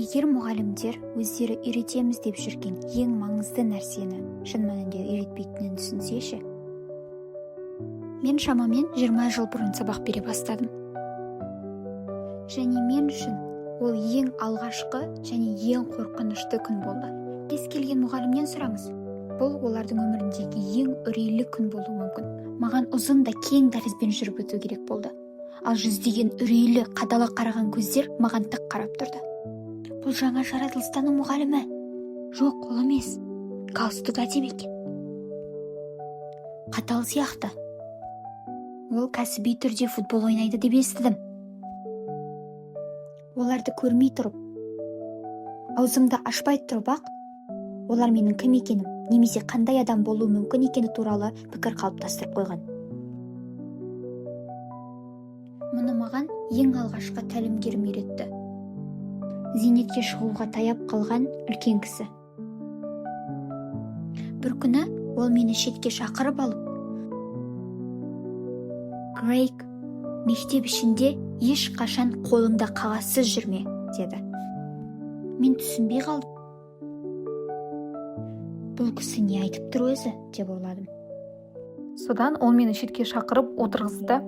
Егер мұғалімдер өздері үйретеміз деп жүрген ең маңызды нәрсені шын мәнінде үйретпейтінін түсінсеші. Мен шамамен 20 жыл бұрын сабақ бере бастадым. Және мен үшін ол ең алғашқы және ең қорқынышты күн болды. Кез келген мұғалімнен сұраңыз. Бұл олардың өміріндегі ең үрейлі күн болуы мүмкін. Маған ұзын да кең дәлізбен жүріп өту керек болды. Ал жүздеген үрейлі, қадала қараған көздер маған тік қарап тұрды. Бұл жаңа жаратылыстану мұғалімі. Жоқ, ол емес. Галстук әдемі екен. Қатал сияқты. Ол кәсіби түрде футбол ойнайды деп естідім. Оларды көрмей тұрып, аузымды ашпай тұрып ақ, олар менің кім екенім, немесе қандай адам болуы мүмкін екені туралы пікір қалыптастырып қойған. Мұны маған ең алғашқы тәлімгерім үйретті. Зейнетке шығуға таяп қалған үлкен кісі. Бір күні ол мені шетке шақырып алып, Грейг, мектеп ішінде ешқашан қолыңда қағазсыз жүрме, деді. Мен түсінбей қалдым. Бұл кісі не айтып тұр өзі, деп ойладым. Содан ол мені шетке шақырып отырғызды.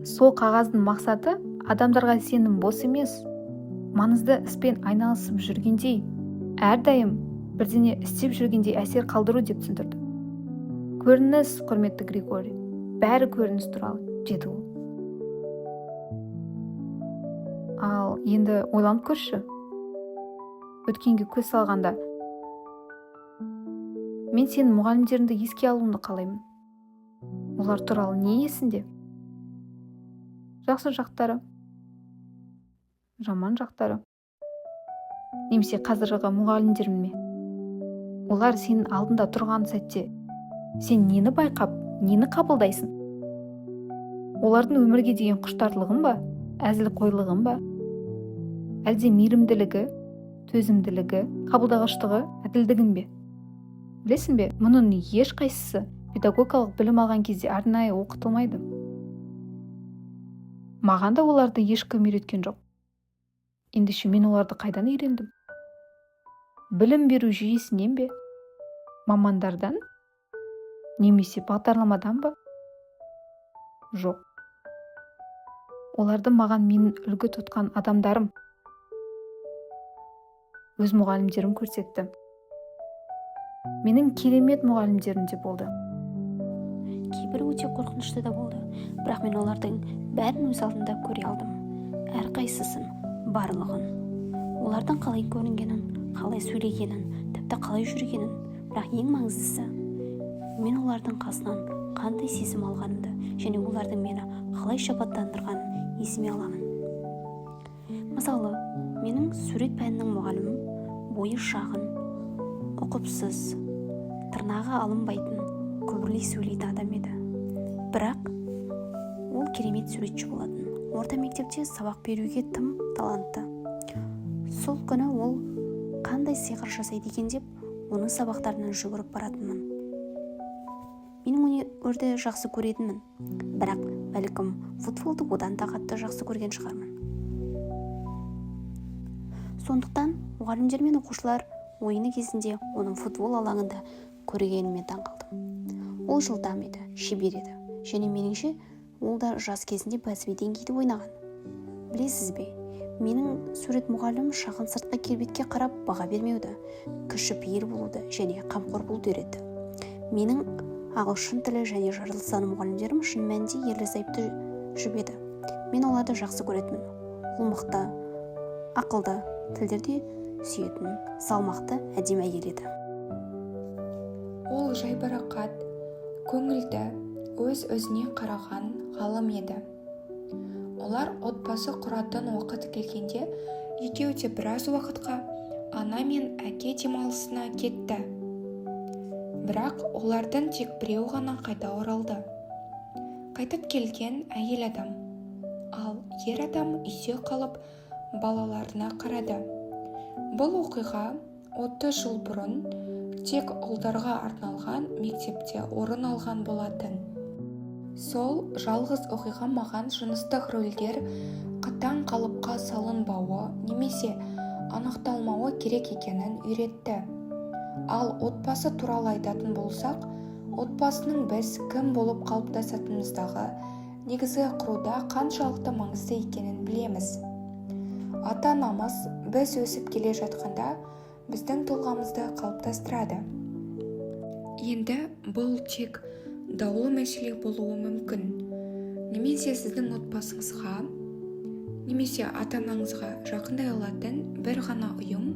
Сол қағаздың мақсаты адамдарға сенім бос емес, маңызды іспен айналысып жүргендей, әрдайым бірдеңе істеп жүргендей әсер қалдыру деп түсіндірді. Көрініс, құрметті Григорий, бәрі көрініс туралы, деді ол. Ал енді ойланып көрші. Өткенге көз салғанда, мен сенің мұғалімдеріңді еске алуыңды қалаймын. Олар туралы не есінде? Жақсы жақтары, жаман жақтары. Немесе қазіргі мұғалімдерің ме? Олар сенің алдында тұрған сәтте, сен нені байқап, нені қабылдайсың? Олардың өмірге деген құштарлығын ба, әзілқойлығын ба? Әлде мейірімділігі, төзімділігі, қабылдағыштығы, әділдігін бе? Білесің бе, мұның ешқайсысы педагогикалық білім алған кезде арнайы оқытылмайды. Маған да оларды ешкім үйреткен жоқ. Ендеше мен оларды қайдан үйрендім? Білім беру жүйесінен бе? Мамандардан? Немесе бағдарламадан ба? Жоқ. Оларды маған менің үлгі тұтқан адамдарым, өз мұғалімдерім көрсетті. Менің керемет мұғалімдерім де болды. Кейбір өте қорқынышты да болды, бірақ мен олардың бәрін өз алдында көре алдым. Әрқайсысын, барлығын. Олардың қалай көрінгенін, қалай сөйлегенін, тіпті қалай жүргенін, бірақ ең маңыздысы, мен олардың қасынан қандай сезім алғанымды және олардың мені қалай шабыттандырғанын есіме аламын. Мысалы, менің сурет пәнінің мұғалімім бойы шағын, ұқыпсыз, тырнағы алынбайтын, күбірлей сөйлейтін адам еді. Бірақ ол керемет суретші болатын. Орта мектепте сабақ беруге тым талантты. Сол күні ол қандай сиқыр жасайды екен деп, оның сабақтарынан жүгіріп баратынмын. Менің өнерді жақсы көретінмін, бірақ бәлкім футболды одан да қатты жақсы көрген шығармын. Сондықтан мұғалімдер мен оқушылар ойыны кезінде оның футбол алаңында көргеніме таңқалдым. Ол жылдам еді, шебер еді, және меніңше ол да жас кезінде кәсіби деңгейде ойнаған. Білесіз бе, менің сурет мұғалім шағын сыртқы келбетке қарап баға бермеуді, кішіпейіл болуды және қамқор болуды үйретті. Менің ағылшын тілі және жаратылыстану мұғалімдерім шын мәнінде ерлі-зайыпты жібеді. Мен оларды жақсы көретінмін. Ол мықты, ақылды, тілдерде сүйетін, салмақты, әдемі әйел еді. Ол жайбарақат, көңілді, өз-өзіне қараған ғалым еді. Олар отбасы құратын уақыт келгенде, екеуі де біраз уақытқа ана мен әке демалысына кетті. Бірақ олардың тек біреу ғана қайта оралды. Қайтып келген әйел адам, ал ер адам үйде қалып балаларына қарады. Бұл оқиға 30 жыл бұрын тек ұлдарға арналған мектепте орын алған болатын. Сол жалғыз оқиға маған жыныстық рөлдер қатаң қалыпқа салынбауы немесе анықталмауы керек екенін үйретті. Ал отбасы туралы айтатын болсақ, отбасының біз кім болып қалыптасатынымыздағы негізгі құруда қаншалықты маңызды екенін білеміз. Ата-анамыз біз өсіп келе жатқанда біздің тұлғамызды қалыптастырады. Енді бұл тек даулы мәселе болуы мүмкін. Немесе сіздің отбасыңызға, немесе ата-анаңызға жақындай алатын бір ғана ұйым,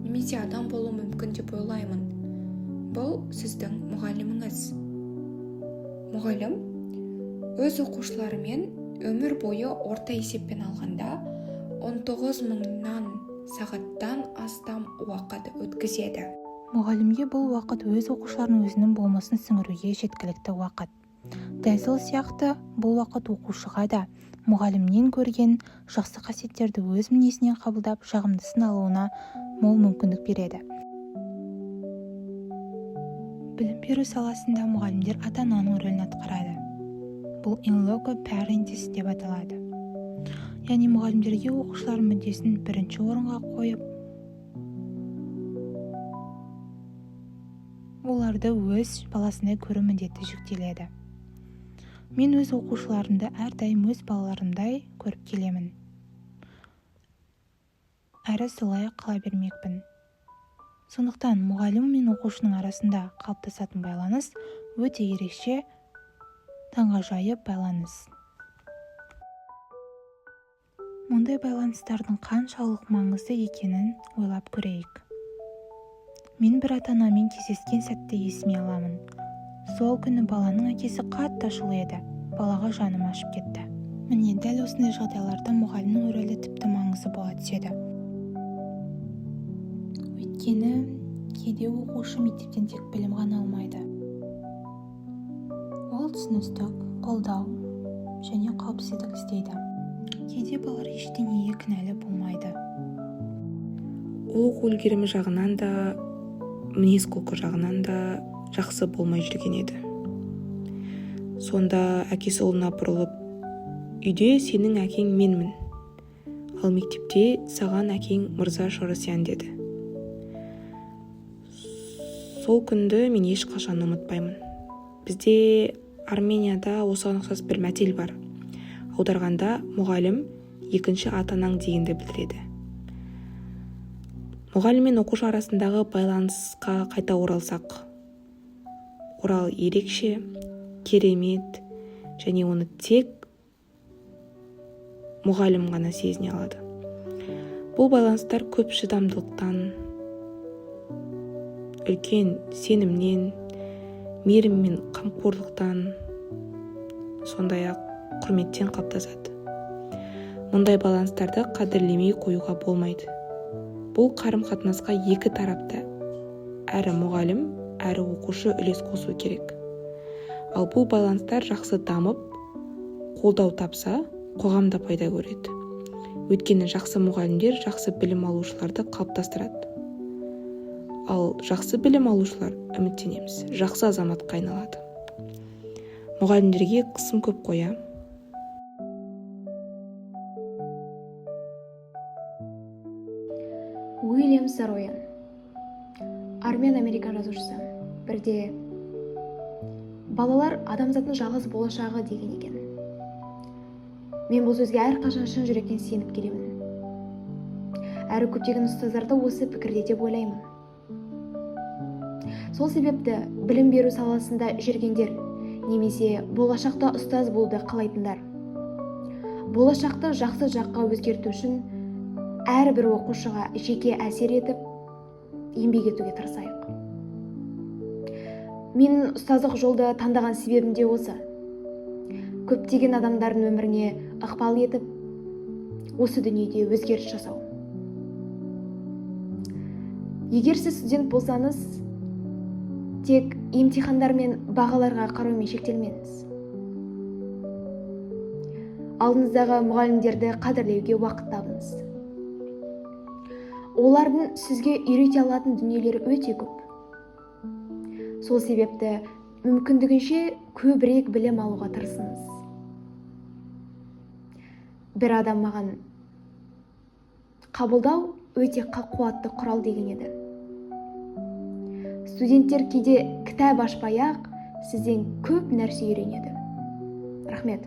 немесе адам болуы мүмкін деп ойлаймын. Бұл сіздің мұғаліміңіз. Мұғалім өз оқушыларымен өмір бойы орта есеппен алғанда 19.000 сағаттан астам уақыт өткізеді. Мұғалімге бұл уақыт өз оқушыларының өзінің болмысын сіңіруге жеткілікті уақыт. Дәл сол сияқты бұл уақыт оқушыға да мұғалімнен көрген жақсы қасиеттерді өз мінезінен қабылдап жағымдысын алуына мол мүмкіндік береді. Білім беру саласында мұғалімдер ата-ананың рөлін атқарады. Бұл in loco parentis деп аталады. Яғни мұғалімдерге оқушылар мүддесін бірінші орынға қойып, оларды өз баласындай көру міндеті жүктеледі. Мен өз оқушыларымды әрдайым өз балаларымдай көріп келемін. Әрі солай қала бермекпін. Сондықтан мұғалім мен оқушының арасында қалыптасатын байланыс өте ерекше, таңғажайып байланыс. Мұндай байланыстардың қаншалық маңызды екенін ойлап көрейік. Мен бір ата-анамен кездескен сәтті есіме аламын. Сол күні баланың әкесі қатты ашулы еді. Балаға жаным ашып кетті. Міне дәл осындай жағдайларда мұғалімнің рөлі тіпті маңызды бола түседі. Өйткені кейде оқушы мектептен тек білім ғана алмайды. Ол түсіністік, қолдау және қауіпсіздік іздейді. Кейде балалар ештеңеге кінәлі болмайды. Оқу үлгерімі жағынан да, мінез-құлқы жағынан да жақсы болмай жүрген еді. Сонда әкесі ұлына бұрылып, үйде сенің әкең менмін, ал мектепте саған әкең Мырза Шорасян деді. Сол күнді мен ешқашан ұмытпаймын. Бізде Арменияда осыған ұқсас бір мәтел бар. Аударғанда мұғалім екінші ата-анаң дегенді білдіреді. Мұғалім мен оқушы арасындағы байланысқа қайта оралсақ, орал ерекше, керемет және оны тек мұғалім ғана сезіне алады. Бұл байланыстар көп шыдамдылықтан, үлкен сенімнен, мейірім мен қамқорлықтан, сондай-ақ құрметтен қалыптасады. Мұндай баланстарды қадірлемей қоюға болмайды. Бұл қарым-қатынасқа екі тарапта, әрі мұғалім, әрі оқушы үлес қосу керек. Ал бұл баланстар жақсы дамып, қолдау тапса, қоғамда пайда көреді. Өйткені жақсы мұғалімдер жақсы білім алушыларды қалыптастырады. Ал жақсы білім алушылар, үміттенеміз, жақсы азаматқа айналады. Мұғалімдерге қысым көп қоя. Уильям Сароян, армян-американ жазушысы, бірде балалар адамзаттың жалғыз болашағы деген екен. Мен бұл сөзге әрқашан шын жүректен сеніп келемін. Әрі көптеген ұстаздарды осы пікірде деп ойлаймын. Сол себепті білім беру саласында жүргендер немесе болашақта ұстаз болуды қалайтындар, болашақты жақсы жаққа өзгерту үшін әрбір оқушыға жеке әсер етіп, еңбек етуге тырысайық. Мен ұстаздық жолды таңдаған себебім де осы. Көптеген адамдардың өміріне ықпал етіп, осы дүниеде өзгеріс жасау. Егер сіз студент болсаңыз, тек емтихандар мен бағаларға қараумен шектелмеңіз. Алдыңыздағы мұғалімдерді қадірлеуге уақыт табыңыз. Олардың сізге үйрете алатын дүниелері өте көп. Сол себепті мүмкіндігінше көбірек білім алуға тырысыңыз. Бір адам маған: қабылдау өте қуатты құрал деген еді. Студенттер кейде кітап ашпай-ақ сізден көп нәрсе үйренеді. Рахмет.